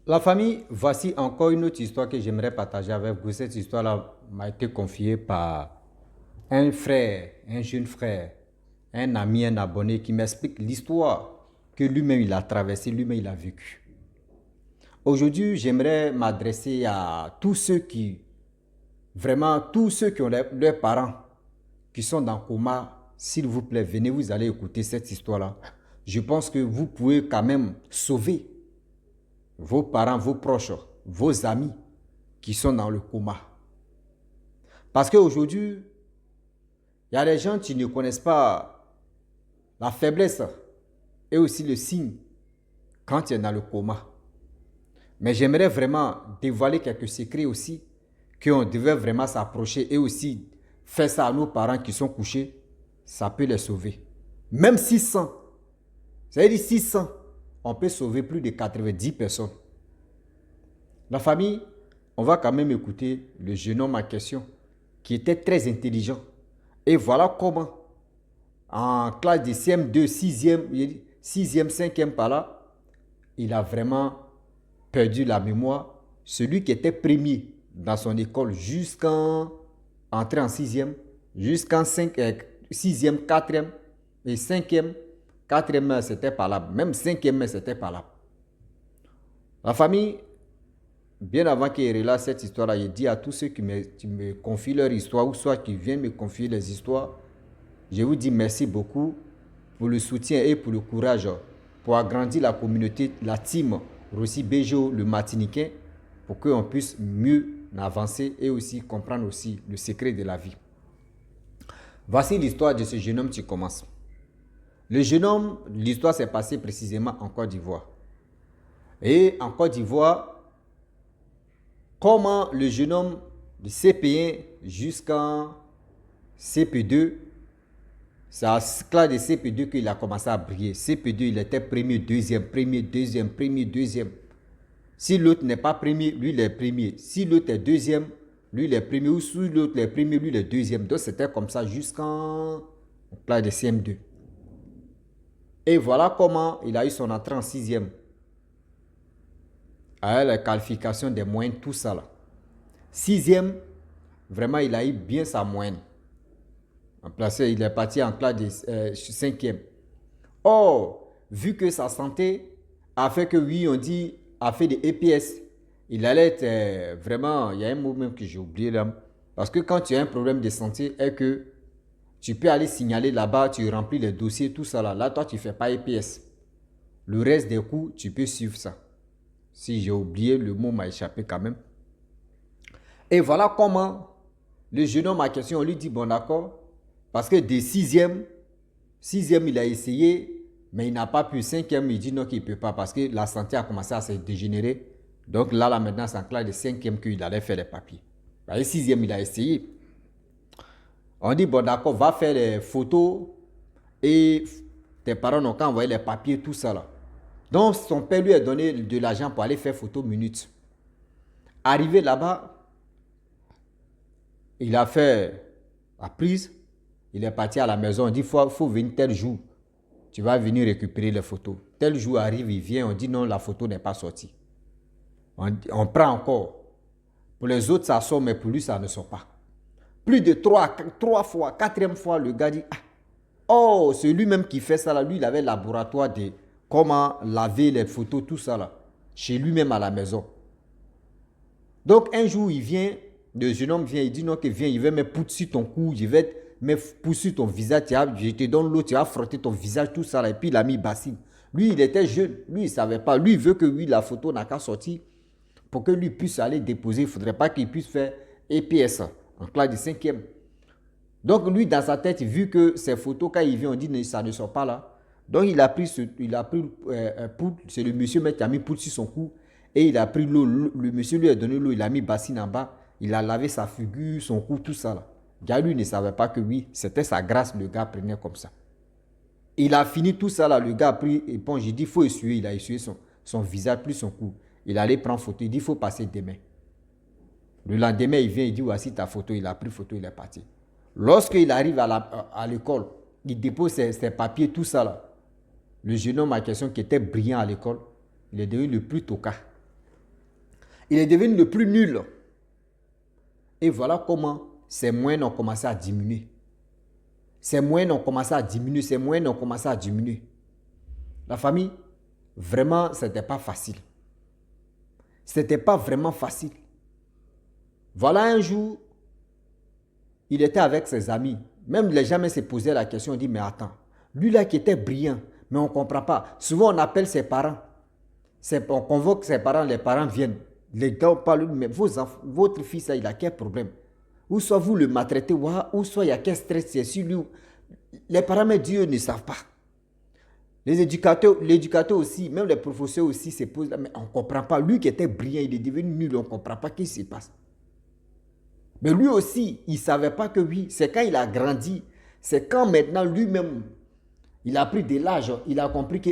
La famille, voici encore une autre histoire que j'aimerais partager avec vous. Cette histoire-là m'a été confiée par un frère, un jeune frère, un ami, un abonné qui m'explique l'histoire que lui-même il a traversée, lui-même il a vécu. Aujourd'hui, j'aimerais m'adresser à tous ceux qui, vraiment, tous ceux qui ont leurs parents qui sont dans le coma. S'il vous plaît, venez, vous allez écouter cette histoire-là. Je pense que vous pouvez quand même sauver vos parents, vos proches, vos amis qui sont dans le coma. Parce qu'aujourd'hui, il y a des gens qui ne connaissent pas la faiblesse et aussi le signe quand tu es dans le coma. Mais j'aimerais vraiment dévoiler quelques secrets aussi, qu'on devait vraiment s'approcher et aussi faire ça à nos parents qui sont couchés, ça peut les sauver. Même 600, c'est-à-dire 600, on peut sauver plus de 90 personnes. La famille, on va quand même écouter le jeune homme en question, qui était très intelligent. Et voilà comment, en classe de CM2, 6e, 5e par là, il a vraiment perdu la mémoire. Celui qui était premier dans son école jusqu'en entrée en 6e, jusqu'en 6e, 4e et 5e, 4e, c'était pas là. Même 5e, c'était pas là. La famille, bien avant qu'il relate cette histoire-là, il dit à tous ceux qui me confient leur histoire ou soit qui viennent me confier les histoires, je vous dis merci beaucoup pour le soutien et pour le courage pour agrandir la communauté, la team Rossi Bejo, le Martiniquais, pour qu'on puisse mieux avancer et aussi comprendre aussi le secret de la vie. Voici l'histoire de ce jeune homme qui commence. Le jeune homme, l'histoire s'est passée précisément en Côte d'Ivoire. Et en Côte d'Ivoire, comment le jeune homme de CP1 jusqu'en CP2, c'est à classe de CP2 qu'il a commencé à briller. CP2, il était premier, deuxième, premier, deuxième, premier, deuxième. Si l'autre n'est pas premier, lui il est premier. Si l'autre est deuxième, lui il est premier. Ou si l'autre est premier, lui il est deuxième. Donc c'était comme ça jusqu'en classe de CM2. Et voilà comment il a eu son entrée en sixième. Avec la qualification des moyennes, tout ça là. Sixième, vraiment il a eu bien sa moyenne. Il est parti en classe de cinquième. Or, vu que sa santé a fait que oui, on dit, a fait des EPS, il allait être vraiment, il y a un mot même que j'ai oublié là, parce que quand tu as un problème de santé, est que tu peux aller signaler là-bas, tu remplis les dossiers, tout ça là. Là, toi, tu ne fais pas EPS. Le reste des cours, tu peux suivre ça. Si j'ai oublié, le mot m'a échappé quand même. Et voilà comment le jeune homme en question, on lui dit, bon d'accord, parce que des sixième, il a essayé, mais il n'a pas pu. Cinquième, il dit non qu'il ne peut pas parce que la santé a commencé à se dégénérer. Donc là maintenant, c'est en classe de cinquième qu'il allait faire les papiers. Et sixième, il a essayé. On dit, bon d'accord, va faire les photos et tes parents n'ont qu'à envoyer les papiers, tout ça là. Donc son père lui a donné de l'argent pour aller faire photo minute. Arrivé là-bas, il a fait la prise. Il est parti à la maison. On dit, faut venir tel jour. Tu vas venir récupérer les photos. Tel jour arrive, il vient. On dit, non, la photo n'est pas sortie. On prend encore. Pour les autres, ça sort, mais pour lui, ça ne sort pas. Plus de trois fois, quatrième fois, le gars dit, ah, oh, c'est lui-même qui fait ça là. Lui, il avait le laboratoire de comment laver les photos, tout ça là. Chez lui-même à la maison. Donc, un jour, il vient, le jeune homme vient, il dit, non, que viens, il va me pousser ton cou, je vais me pousser ton visage, je te donne l'eau, tu vas frotter ton visage, tout ça là. Et puis, il a mis bassine. Lui, il était jeune, lui, il ne savait pas. Lui, il veut que oui, la photo n'a qu'à sortir. Pour que lui puisse aller déposer, il ne faudrait pas qu'il puisse faire EPS en classe de cinquième. Donc, lui, dans sa tête, vu que ces photos, quand il vient, on dit, ça ne sort pas là. Donc, il a pris, c'est le monsieur qui a mis poudre sur son cou. Et il a pris l'eau, le monsieur lui a donné l'eau, il a mis bassine en bas, il a lavé sa figure, son cou, tout ça là. Le gars, lui, ne savait pas que oui, c'était sa grâce, le gars prenait comme ça. Il a fini tout ça là, le gars a pris éponge, il dit, il faut essuyer, il a essuyé son visage, plus son cou. Il allait prendre photo, il dit, il faut passer demain. Le lendemain, il vient, il dit, voici ta photo, il a pris photo, il est parti. Lorsqu'il arrive à l'école, il dépose ses papiers, tout ça là. Le jeune homme en question qui était brillant à l'école, il est devenu le plus tocard. Il est devenu le plus nul. Et voilà comment ses moyens ont commencé à diminuer. Ses moyens ont commencé à diminuer. Ses moyens ont commencé à diminuer. La famille, vraiment, ce n'était pas facile. Ce n'était pas vraiment facile. Voilà un jour, il était avec ses amis. Même les gens se posaient la question, on dit, mais attends, lui là qui était brillant, mais on ne comprend pas. Souvent, on appelle ses parents. On convoque ses parents, les parents viennent. Les gars parlent, mais votre fils, là, il a quel problème? Ou soit vous le maltraitez, ou soit il y a quel stress, c'est sur lui. Les parents, mais Dieu ne savent pas. L'éducateur aussi, même les professeurs aussi se posent là, mais on ne comprend pas. Lui qui était brillant, il est devenu nul, on ne comprend pas ce qui se passe. Mais lui aussi, il ne savait pas que oui, c'est quand il a grandi, c'est quand maintenant lui-même, il a pris de l'âge, il a compris que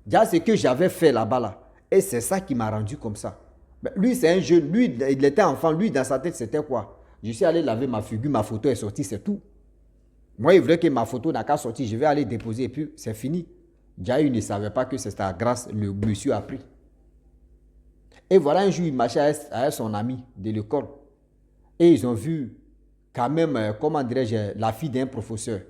déjà ce que j'avais fait là-bas, là, et c'est ça qui m'a rendu comme ça. Mais lui, c'est un jeune, lui, il était enfant, lui, dans sa tête, c'était quoi? Je suis allé laver ma figure, ma photo est sortie, c'est tout. Moi, il voulait que ma photo n'a qu'à sortir, je vais aller déposer et puis c'est fini. Déjà, il ne savait pas que c'était grâce le monsieur a pris. Et voilà, un jour, il marchait avec son ami de l'école. Et ils ont vu quand même, comment dirais-je, la fille d'un professeur.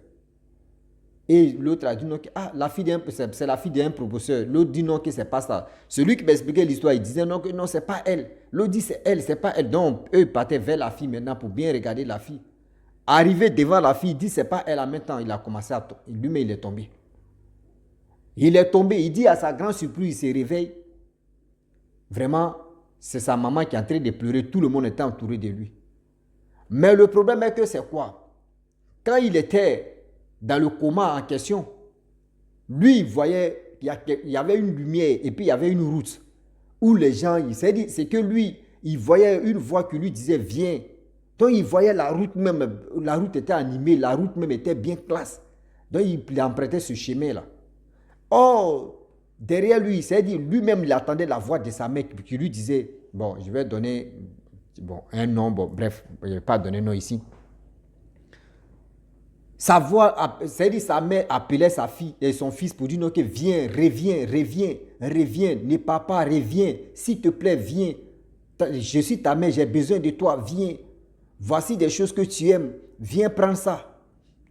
Et l'autre a dit non, c'est la fille d'un professeur. L'autre dit non, que c'est pas ça. Celui qui m'expliquait l'histoire, il disait non, que non, c'est pas elle. L'autre dit c'est elle, c'est pas elle. Donc, eux partaient vers la fille maintenant pour bien regarder la fille. Arrivé devant la fille, il dit c'est pas elle en même temps. Il a commencé à tomber. Lui-même, il est tombé. Il est tombé. Il dit à sa grande surprise, il se réveille. Vraiment, c'est sa maman qui est en train de pleurer. Tout le monde était entouré de lui. Mais le problème est que c'est quoi? Quand il était dans le coma en question, lui, il voyait, il y avait une lumière et puis il y avait une route où les gens, c'est que lui, il voyait une voix qui lui disait viens. Donc il voyait la route même, la route était animée, la route même était bien classe. Donc il empruntait ce chemin-là. Or, derrière lui, c'est-à-dire lui-même, il attendait la voix de sa mère qui lui disait, bon, je vais donner un nom, bref, je ne vais pas donner un nom ici. Sa voix, c'est-à-dire sa mère appelait sa fille et son fils pour dire, ok, viens, reviens, ne pars pas, reviens, s'il te plaît, viens. Je suis ta mère, j'ai besoin de toi, viens. Voici des choses que tu aimes, viens prendre ça.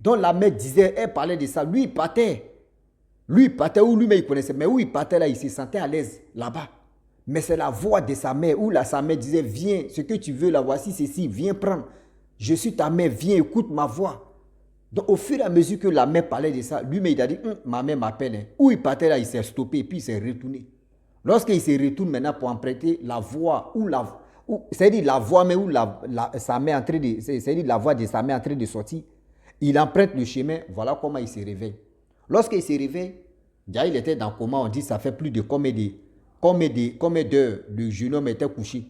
Donc la mère disait, elle parlait de ça, lui il partait. Lui il partait où lui-même il connaissait, mais où il partait là, il se sentait à l'aise là-bas. Mais c'est la voix de sa mère, où sa mère disait, viens, ce que tu veux là, voici ceci, viens prendre. Je suis ta mère, viens, écoute ma voix. Donc au fur et à mesure que la mère parlait de ça, lui-même il a dit, ma mère m'appelle. Hein. Où il partait là, il s'est stoppé et puis il s'est retourné. Lorsqu'il se retourne maintenant pour emprunter la voix, c'est-à-dire la voix, mais où sa mère en train de, c'est-à-dire la voix de sa mère en train de sortir, il emprunte le chemin, voilà comment il se réveille. Lorsqu'il se réveille, déjà il était dans le coma, on dit ça fait plus de combien d'heures le jeune homme était couché.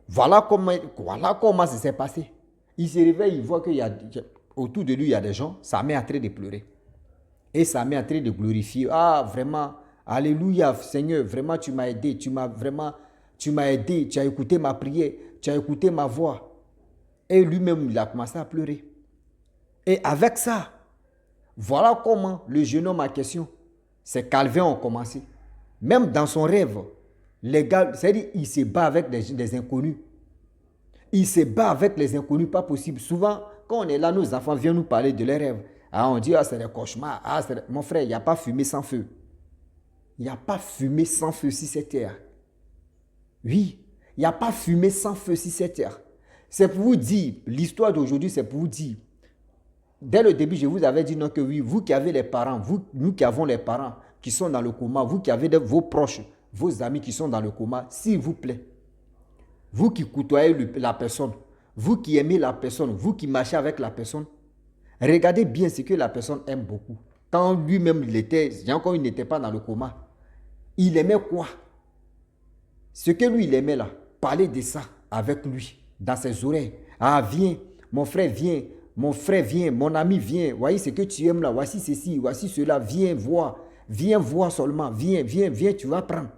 Voilà comment ça s'est passé. Il se réveille, il voit qu'il y a autour de lui, il y a des gens, sa mère est en train de pleurer. Et sa mère est en train de glorifier. Ah, vraiment, alléluia, Seigneur, vraiment tu m'as aidé, tu m'as aidé, tu as écouté ma prière, tu as écouté ma voix. Et lui-même, il a commencé à pleurer. Et avec ça, voilà comment le jeune homme en question, ses calvaires ont commencé. Même dans son rêve, les gars, c'est-à-dire il se bat avec des inconnus. Il se bat avec les inconnus, pas possible. Souvent, quand on est là, nos enfants viennent nous parler de leurs rêves. Ah, on dit, ah, c'est des cauchemars. Ah, mon frère, il n'y a pas fumée sans feu. Il n'y a pas fumée sans feu sur cette terre. Oui, il n'y a pas fumée sans feu sur cette terre. C'est pour vous dire, l'histoire d'aujourd'hui, c'est pour vous dire. Dès le début, je vous avais dit non que oui, vous qui avez les parents, nous qui avons les parents qui sont dans le coma, vous qui avez vos proches, vos amis qui sont dans le coma, s'il vous plaît, vous qui côtoyez la personne, vous qui aimez la personne, vous qui marchez avec la personne, regardez bien ce que la personne aime beaucoup. Quand lui-même il n'était pas dans le coma, il aimait quoi? Ce que lui, il aimait là, parler de ça avec lui, dans ses oreilles. Ah, viens, mon frère, viens. Mon frère, viens, mon ami, viens. Voyez ce que tu aimes là. Voici ceci, voici cela. Viens voir. Viens voir seulement. Viens, tu vas prendre.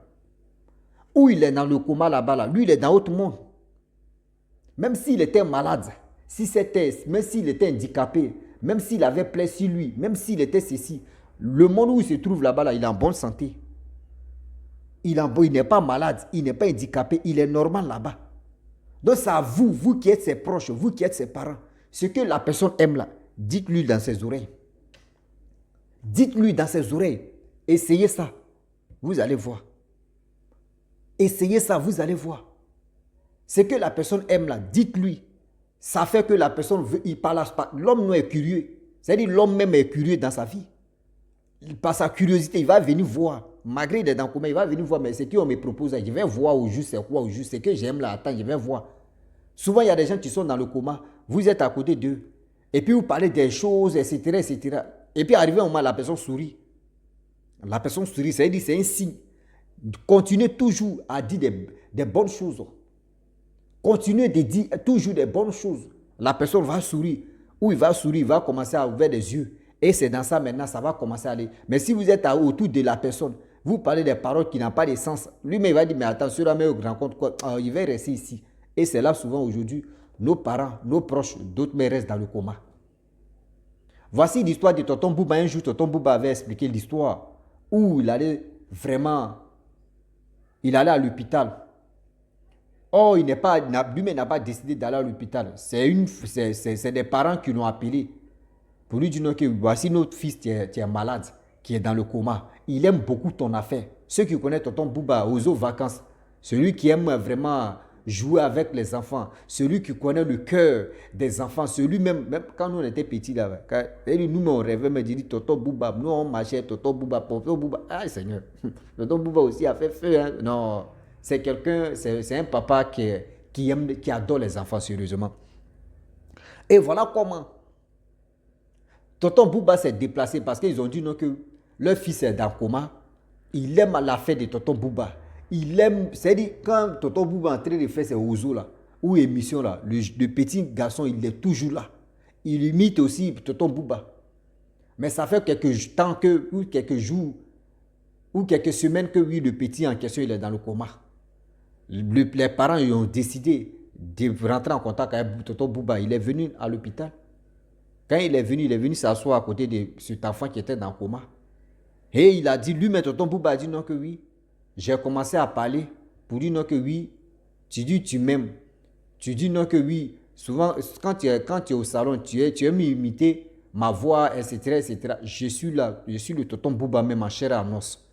Où il est dans le coma là-bas, là. Lui, il est dans l'autre monde. Même s'il était malade, même s'il était handicapé, même s'il avait plaie sur lui, même s'il était ceci, le monde où il se trouve là-bas, là, il est en bonne santé. il n'est pas malade, il n'est pas handicapé, il est normal là-bas. Donc c'est à vous, vous qui êtes ses proches, vous qui êtes ses parents, ce que la personne aime là, dites-lui dans ses oreilles. Dites-lui dans ses oreilles. Essayez ça, vous allez voir. Essayez ça, vous allez voir. Ce que la personne aime là, dites-lui. Ça fait que la personne veut, il parle pas. L'homme est curieux. C'est-à-dire l'homme même est curieux dans sa vie. Par sa curiosité, il va venir voir. Malgré il est dans le coma, il va venir voir. Mais ce qu'on me propose, je vais voir au juste c'est quoi au juste. Ce que j'aime là, attends, je vais voir. Souvent, il y a des gens qui sont dans le coma. Vous êtes à côté d'eux. Et puis, vous parlez des choses, etc., etc. Et puis, arrivé un moment, la personne sourit. La personne sourit, c'est-à-dire c'est un signe. Continuez toujours à dire des bonnes choses. Continuez de dire toujours des bonnes choses. La personne va sourire. Ou il va sourire, il va commencer à ouvrir les yeux. Et c'est dans ça maintenant, ça va commencer à aller. Mais si vous êtes autour de la personne, vous parlez des paroles qui n'ont pas de sens. Lui-même, il va dire, mais attends, celui-là, mais rencontre quoi? Il va rester ici. Et c'est là souvent aujourd'hui, nos parents, nos proches, d'autres mais restent dans le coma. Voici l'histoire de Tonton Bouba. Un jour, Tonton Bouba avait expliqué l'histoire où il allait vraiment, il allait à l'hôpital. Oh, lui-même n'a pas décidé d'aller à l'hôpital. C'est des parents qui l'ont appelé pour lui dire non, que voici notre fils qui est malade, qui est dans le coma. Il aime beaucoup ton affaire. Ceux qui connaissent Tonton Bouba aux autres vacances, celui qui aime vraiment jouer avec les enfants, celui qui connaît le cœur des enfants, celui même quand nous on était petits là, nous on rêvait, me dit Tonton Bouba, nous on marchait, Tonton Bouba, ah Seigneur, Tonton Bouba aussi a fait feu, hein? Non, c'est quelqu'un, c'est un papa qui aime, qui adore les enfants sérieusement. Et voilà comment Tonton Bouba s'est déplacé parce qu'ils ont dit non que leur fils est dans le coma. Il aime l'affaire de Tonton Bouba. Il aime, c'est-à-dire quand Tonton Bouba est en train de faire ses oiseaux là, ou émissions là, le petit garçon il est toujours là. Il imite aussi Tonton Bouba. Mais ça fait quelques temps que, ou quelques jours, ou quelques semaines que oui, le petit en question il est dans le coma. Les parents ils ont décidé de rentrer en contact avec Tonton Bouba. Il est venu à l'hôpital. Quand il est venu s'asseoir à côté de cet enfant qui était dans le coma. Et il a dit, lui-même, Tonton Bouba a dit non que oui. J'ai commencé à parler pour dire non que oui. Tu dis tu m'aimes. Tu dis non que oui. Souvent, quand tu es au salon, tu aimes imiter ma voix, etc., etc. Je suis là, je suis le Tonton Bouba même en chair et en os.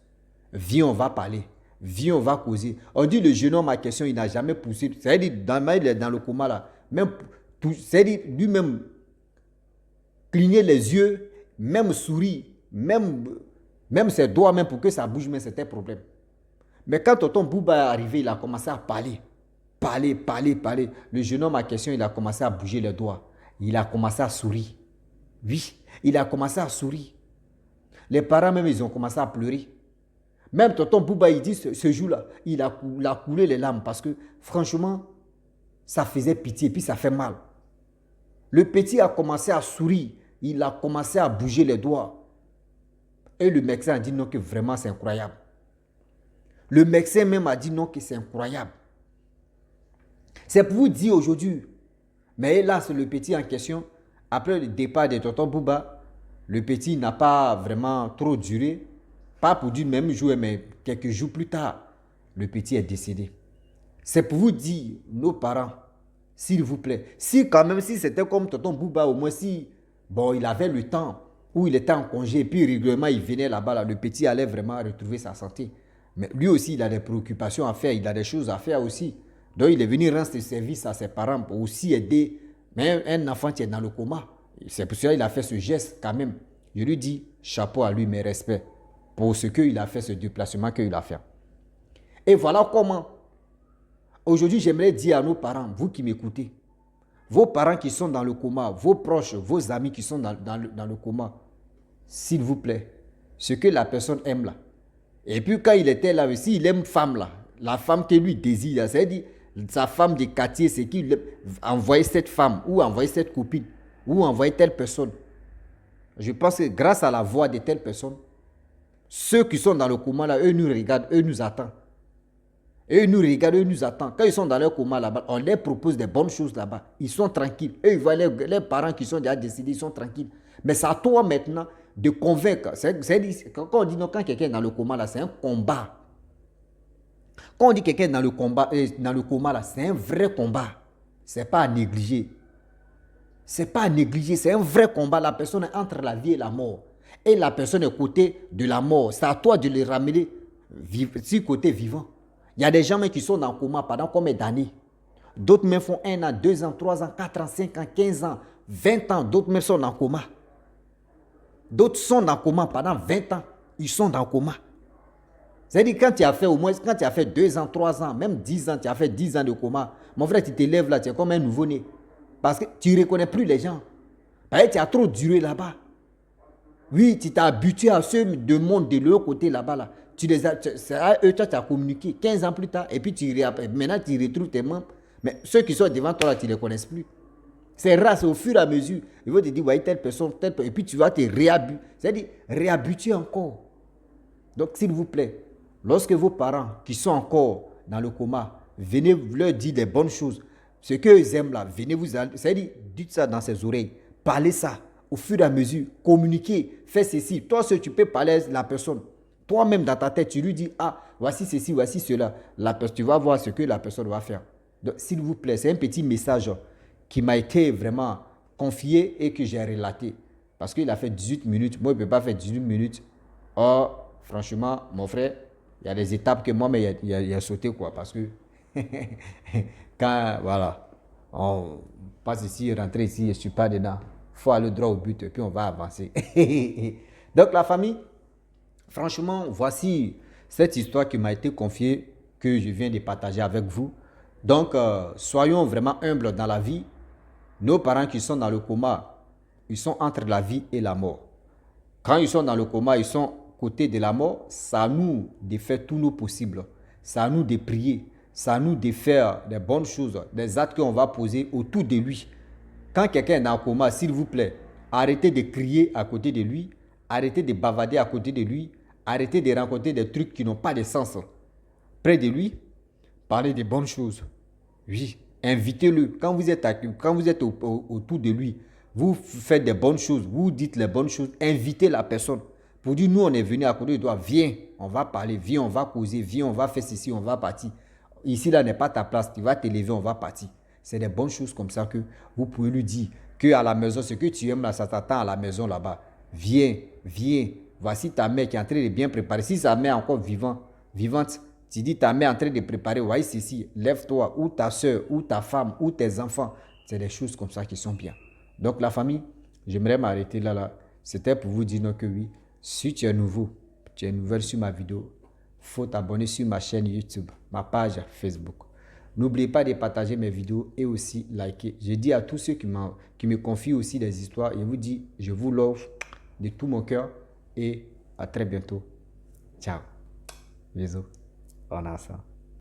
Viens, on va parler. Viens, on va causer. On dit le jeune homme à question, il n'a jamais poussé. C'est-à-dire, dans le coma là, même, c'est-à-dire lui-même, cligner les yeux, même sourire, même ses doigts, même pour que ça bouge, mais c'était un problème. Mais quand Tonton Bouba est arrivé, il a commencé à parler. Parler. Le jeune homme à question, il a commencé à bouger les doigts. Il a commencé à sourire. Oui, il a commencé à sourire. Les parents même, ils ont commencé à pleurer. Même Tonton Bouba, il dit ce jour-là, il a coulé les larmes parce que franchement, ça faisait pitié et puis ça fait mal. Le petit a commencé à sourire. Il a commencé à bouger les doigts. Et le médecin a dit non, que vraiment c'est incroyable. Le médecin même a dit non, que c'est incroyable. C'est pour vous dire aujourd'hui. Mais là, c'est le petit en question. Après le départ de Tonton Bouba, le petit n'a pas vraiment trop duré. Pas pour dire même jour, mais quelques jours plus tard, le petit est décédé. C'est pour vous dire, nos parents, s'il vous plaît, si quand même, si c'était comme Tonton Bouba, au moins si, bon, il avait le temps, où il était en congé, et puis régulièrement, il venait là-bas, là, le petit allait vraiment retrouver sa santé. Mais lui aussi, il a des préoccupations à faire, il a des choses à faire aussi. Donc, il est venu rendre ses services à ses parents pour aussi aider. Mais un enfant qui est dans le coma, c'est pour cela qu'il a fait ce geste quand même. Je lui dis, chapeau à lui, mes respects, pour ce qu'il a fait, ce déplacement qu'il a fait. Et voilà comment, aujourd'hui, j'aimerais dire à nos parents, vous qui m'écoutez, vos parents qui sont dans le coma, vos proches, vos amis qui sont dans le coma, s'il vous plaît, ce que la personne aime là. Et puis quand il était là aussi, il aime femme là, la femme que lui désire, c'est-à-dire sa femme de quartier, c'est qu'il envoie cette femme, ou envoyer cette copine, ou envoyer telle personne. Je pense que grâce à la voix de telle personne, ceux qui sont dans le coma là, eux nous regardent, eux nous attendent. Eux nous regardent, eux nous attendent. Quand ils sont dans leur coma là-bas, on leur propose des bonnes choses là-bas. Ils sont tranquilles. Eux, ils voient les parents qui sont déjà décédés, ils sont tranquilles. Mais c'est à toi maintenant de convaincre. Quand on dit non, quand quelqu'un est dans le coma là, c'est un combat. Quand on dit quelqu'un dans le combat, dans le coma, là, c'est un vrai combat. C'est pas à négliger. C'est pas à négliger, c'est un vrai combat. La personne est entre la vie et la mort. Et la personne est côté de la mort. C'est à toi de les ramener sur côté vivant. Il y a des gens qui sont dans le coma pendant combien d'années? D'autres même font 1 an, 2 ans, 3 ans, 4 ans, 5 ans, 15 ans, 20 ans. D'autres même sont dans le coma. D'autres sont dans le coma pendant 20 ans. Ils sont dans le coma. C'est-à-dire quand tu as fait au moins, quand tu as fait 2 ans, 3 ans, même 10 ans, tu as fait 10 ans de coma. Mon frère, tu te lèves là, tu es comme un nouveau-né. Parce que tu ne reconnais plus les gens. Parce que tu as trop duré là-bas. Oui, tu t'es habitué à ceux de monde de l'autre côté là-bas. Là. C'est à eux, toi, tu as communiqué 15 ans plus tard. Et puis maintenant, tu retrouves tes membres. Mais ceux qui sont devant toi, là, tu ne les connais plus. C'est rare, c'est au fur et à mesure. Ils vont te dire, voyez, telle personne, telle personne. Et puis tu vas te réhabituer. C'est-à-dire, réhabituer encore. Donc, s'il vous plaît, lorsque vos parents qui sont encore dans le coma, venez leur dire des bonnes choses. Ce qu'ils aiment là, venez vous... C'est-à-dire, dites ça dans ses oreilles. Parlez ça au fur et à mesure. Communiquez. Fais ceci. Toi, si tu peux parler à la personne. Toi-même, dans ta tête, tu lui dis, ah, voici ceci, voici cela. Tu vas voir ce que la personne va faire. Donc, s'il vous plaît, c'est un petit message qui m'a été vraiment confié et que j'ai relaté. Parce qu'il a fait 18 minutes. Moi, je ne peux pas faire 18 minutes. Or, franchement, mon frère, il y a des étapes que moi, mais il y a sauté, quoi. Parce que quand, voilà, on passe ici, rentre ici, je ne suis pas dedans. Il faut aller droit au but et puis on va avancer. Donc, la famille, franchement, voici cette histoire qui m'a été confiée, que je viens de partager avec vous. Donc, soyons vraiment humbles dans la vie. Nos parents qui sont dans le coma, ils sont entre la vie et la mort. Quand ils sont dans le coma, ils sont côté de la mort. C'est à nous de faire tout nos possibles. C'est à nous de prier. C'est à nous de faire des bonnes choses, des actes qu'on va poser autour de lui. Quand quelqu'un est dans le coma, s'il vous plaît, arrêtez de crier à côté de lui. Arrêtez de bavader à côté de lui. Arrêtez de raconter des trucs qui n'ont pas de sens. Près de lui, parlez de bonnes choses. Oui, invitez-le. Quand vous êtes autour de lui, vous faites des bonnes choses, vous dites les bonnes choses, invitez la personne. Pour dire, nous, on est venu à côté de toi, viens, on va parler, viens, on va causer, viens, on va faire ceci, on va partir. Ici, là, n'est pas ta place, tu vas te lever, on va partir. C'est des bonnes choses comme ça que vous pouvez lui dire. Qu'à la maison, ce que tu aimes là, ça t'attend à la maison là-bas. Viens, viens, voici ta mère qui est en train de bien préparer. Si sa mère est encore vivante, tu dis ta mère est en train de préparer, voyez ceci, lève-toi, ou ta soeur, ou ta femme, ou tes enfants. C'est des choses comme ça qui sont bien. Donc la famille, j'aimerais m'arrêter là. C'était pour vous dire non que oui, si tu es nouveau, tu es nouvelle sur ma vidéo, il faut t'abonner sur ma chaîne YouTube, ma page Facebook. N'oubliez pas de partager mes vidéos et aussi liker. Je dis à tous ceux qui me confient aussi des histoires, je vous dis, je vous love de tout mon cœur et à très bientôt. Ciao. Bisous. On a ça.